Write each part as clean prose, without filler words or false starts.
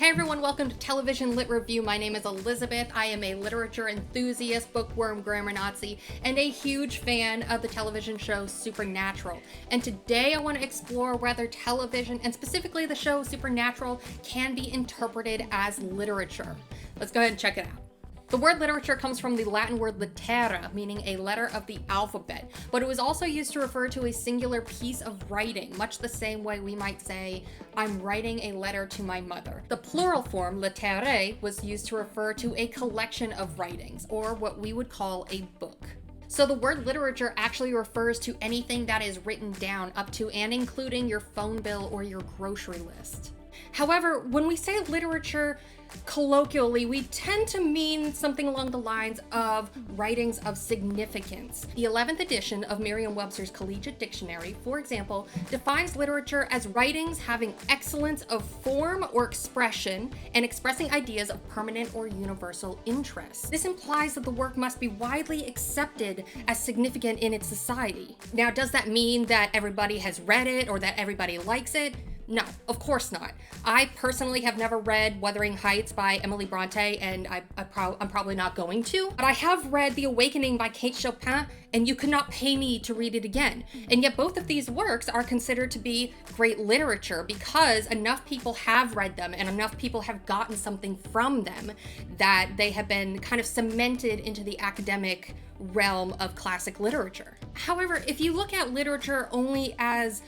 Hi everyone, welcome to Television Lit Review. My name is Elizabeth. I am a literature enthusiast, bookworm, grammar Nazi, and a huge fan of the television show Supernatural. And today I want to explore whether television, and specifically the show Supernatural, can be interpreted as literature. Let's go ahead and check it out. The word literature comes from the Latin word litera, meaning a letter of the alphabet, but it was also used to refer to a singular piece of writing, much the same way we might say, I'm writing a letter to my mother. The plural form, literae, was used to refer to a collection of writings, or what we would call a book. So the word literature actually refers to anything that is written down, up to and including your phone bill or your grocery list. However, when we say literature, colloquially, we tend to mean something along the lines of writings of significance. The 11th edition of Merriam-Webster's Collegiate Dictionary, for example, defines literature as writings having excellence of form or expression and expressing ideas of permanent or universal interest. This implies that the work must be widely accepted as significant in its society. Now, does that mean that everybody has read it or that everybody likes it? No, of course not. I personally have never read Wuthering Heights by Emily Bronte, and I'm probably not going to. But I have read The Awakening by Kate Chopin, and you could not pay me to read it again. And yet both of these works are considered to be great literature because enough people have read them and enough people have gotten something from them that they have been kind of cemented into the academic realm of classic literature. However, if you look at literature only as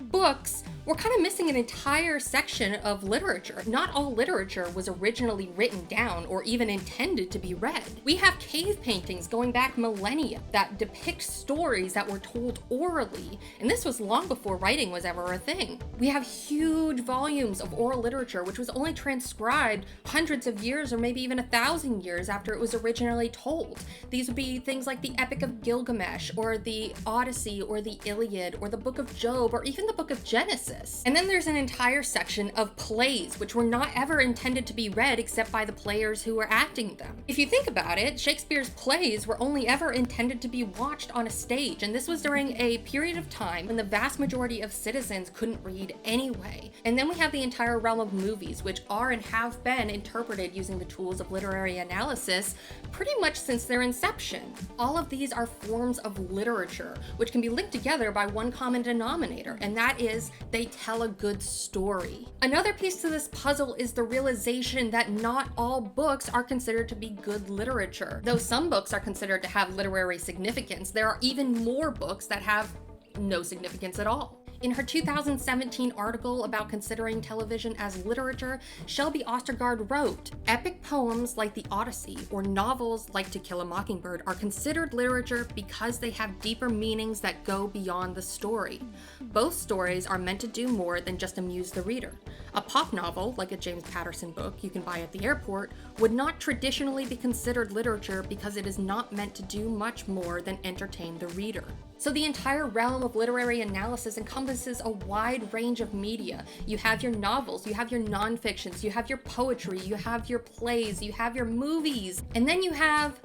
books, we're kind of missing an entire section of literature. Not all literature was originally written down or even intended to be read. We have cave paintings going back millennia that depict stories that were told orally, and this was long before writing was ever a thing. We have huge volumes of oral literature which was only transcribed hundreds of years or maybe even 1,000 years after it was originally told. These would be things like the Epic of Gilgamesh or the Odyssey or the Iliad or the Book of Job or even the Book of Genesis. And then there's an entire section of plays which were not ever intended to be read except by the players who were acting them. If you think about it, Shakespeare's plays were only ever intended to be watched on a stage, and this was during a period of time when the vast majority of citizens couldn't read anyway. And then we have the entire realm of movies, which are and have been interpreted using the tools of literary analysis pretty much since their inception. All of these are forms of literature, which can be linked together by one common denominator, and that is they tell a good story. Another piece to this puzzle is the realization that not all books are considered to be good literature. Though some books are considered to have literary significance, there are even more books that have no significance at all. In her 2017 article about considering television as literature, Shelby Ostergaard wrote, "Epic poems like the Odyssey or novels like To Kill a Mockingbird are considered literature because they have deeper meanings that go beyond the story. Both stories are meant to do more than just amuse the reader. A pop novel, like a James Patterson book you can buy at the airport, would not traditionally be considered literature because it is not meant to do much more than entertain the reader." So the entire realm of literary analysis encompasses a wide range of media. You have your novels, you have your nonfictions, you have your poetry, you have your plays, you have your movies, and then you have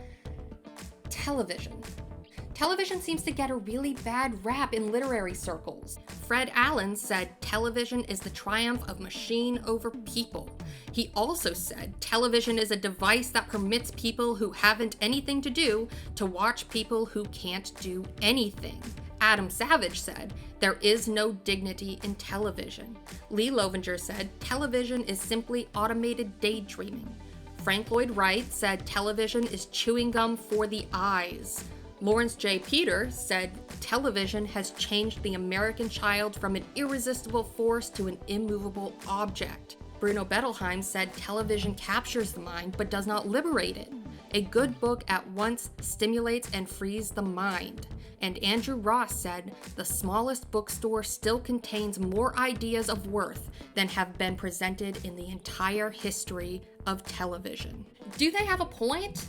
television. Television seems to get a really bad rap in literary circles. Fred Allen said television is the triumph of machine over people. He also said television is a device that permits people who haven't anything to do to watch people who can't do anything. Adam Savage said, "There is no dignity in television." Lee Lovinger said, "Television is simply automated daydreaming." Frank Lloyd Wright said, "Television is chewing gum for the eyes." Lawrence J. Peter said, "Television has changed the American child from an irresistible force to an immovable object." Bruno Bettelheim said, "Television captures the mind but does not liberate it. A good book at once stimulates and frees the mind." And Andrew Ross said, "The smallest bookstore still contains more ideas of worth than have been presented in the entire history of television." Do they have a point?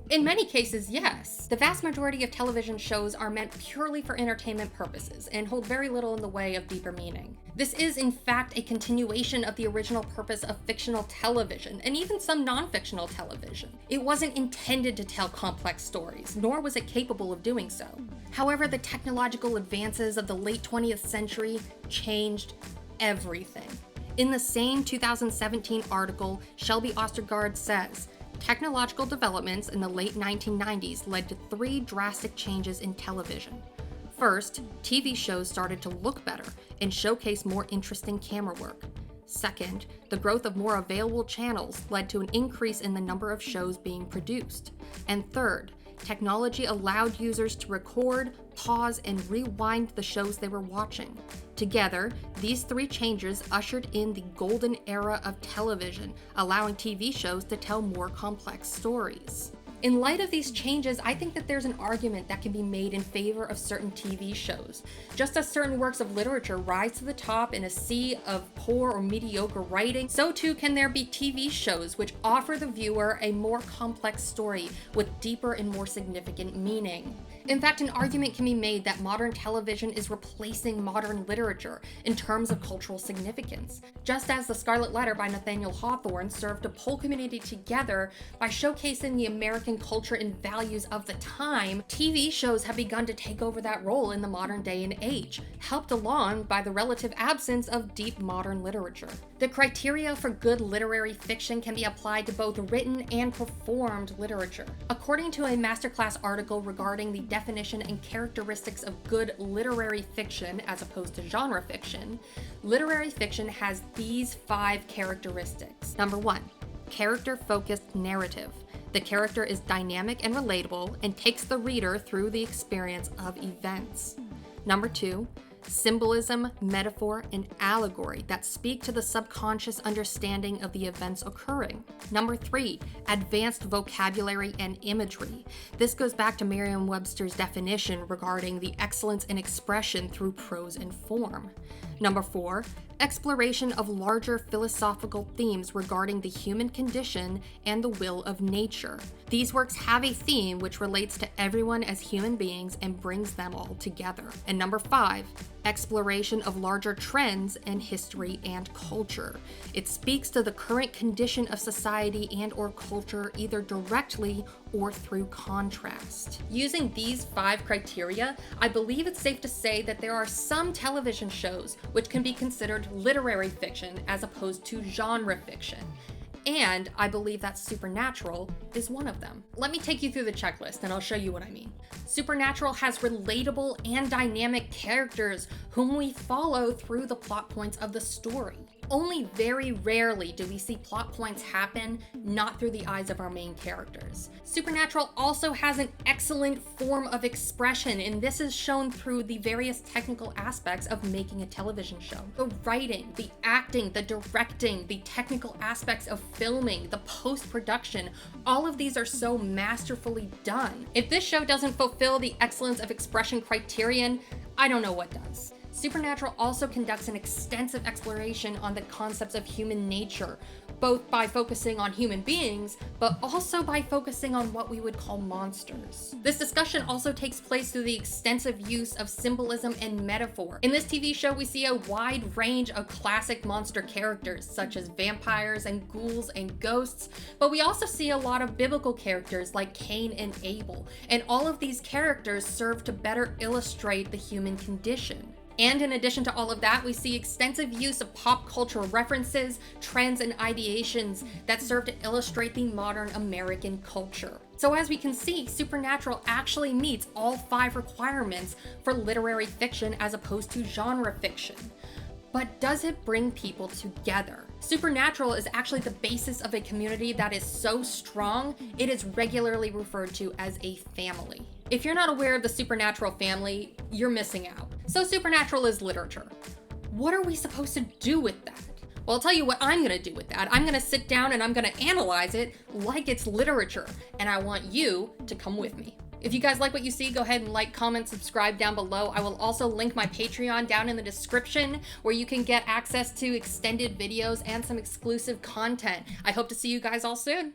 In many cases, yes. The vast majority of television shows are meant purely for entertainment purposes and hold very little in the way of deeper meaning. This is, in fact, a continuation of the original purpose of fictional television, and even some non-fictional television. It wasn't intended to tell complex stories, nor was it capable of doing so. However, the technological advances of the late 20th century changed everything. In the same 2017 article, Shelby Ostergaard says, technological developments in the late 1990s led to 3 drastic changes in television. First, TV shows started to look better and showcase more interesting camera work. Second, the growth of more available channels led to an increase in the number of shows being produced. And third, technology allowed users to record, pause, and rewind the shows they were watching. Together, these 3 changes ushered in the golden era of television, allowing TV shows to tell more complex stories. In light of these changes, I think that there's an argument that can be made in favor of certain TV shows. Just as certain works of literature rise to the top in a sea of poor or mediocre writing, so too can there be TV shows which offer the viewer a more complex story with deeper and more significant meaning. In fact, an argument can be made that modern television is replacing modern literature in terms of cultural significance. Just as The Scarlet Letter by Nathaniel Hawthorne served to pull community together by showcasing the American culture and values of the time, TV shows have begun to take over that role in the modern day and age, helped along by the relative absence of deep modern literature. The criteria for good literary fiction can be applied to both written and performed literature. According to a masterclass article regarding the definition and characteristics of good literary fiction as opposed to genre fiction, literary fiction has these 5 characteristics. Number 1, character-focused narrative. The character is dynamic and relatable and takes the reader through the experience of events. Number 2, symbolism, metaphor, and allegory that speak to the subconscious understanding of the events occurring. Number 3, advanced vocabulary and imagery. This goes back to Merriam-Webster's definition regarding the excellence in expression through prose and form. Number 4, exploration of larger philosophical themes regarding the human condition and the will of nature. These works have a theme which relates to everyone as human beings and brings them all together. And number 5, exploration of larger trends in history and culture. It speaks to the current condition of society and or culture either directly or through contrast. Using these 5 criteria, I believe it's safe to say that there are some television shows which can be considered literary fiction as opposed to genre fiction. And I believe that Supernatural is one of them. Let me take you through the checklist and I'll show you what I mean. Supernatural has relatable and dynamic characters whom we follow through the plot points of the story. Only very rarely do we see plot points happen not through the eyes of our main characters. Supernatural also has an excellent form of expression, and this is shown through the various technical aspects of making a television show. The writing, the acting, the directing, the technical aspects of filming, the post-production, all of these are so masterfully done. If this show doesn't fulfill the excellence of expression criterion, I don't know what does. Supernatural also conducts an extensive exploration on the concepts of human nature, both by focusing on human beings, but also by focusing on what we would call monsters. This discussion also takes place through the extensive use of symbolism and metaphor. In this TV show, we see a wide range of classic monster characters, such as vampires and ghouls and ghosts, but we also see a lot of biblical characters like Cain and Abel, and all of these characters serve to better illustrate the human condition. And in addition to all of that, we see extensive use of pop culture references, trends, and ideations that serve to illustrate the modern American culture. So as we can see, Supernatural actually meets all 5 requirements for literary fiction as opposed to genre fiction. But does it bring people together? Supernatural is actually the basis of a community that is so strong, it is regularly referred to as a family. If you're not aware of the Supernatural family, you're missing out. So Supernatural is literature. What are we supposed to do with that? Well, I'll tell you what I'm gonna do with that. I'm gonna sit down and I'm gonna analyze it like it's literature, and I want you to come with me. If you guys like what you see, go ahead and like, comment, subscribe down below. I will also link my Patreon down in the description where you can get access to extended videos and some exclusive content. I hope to see you guys all soon.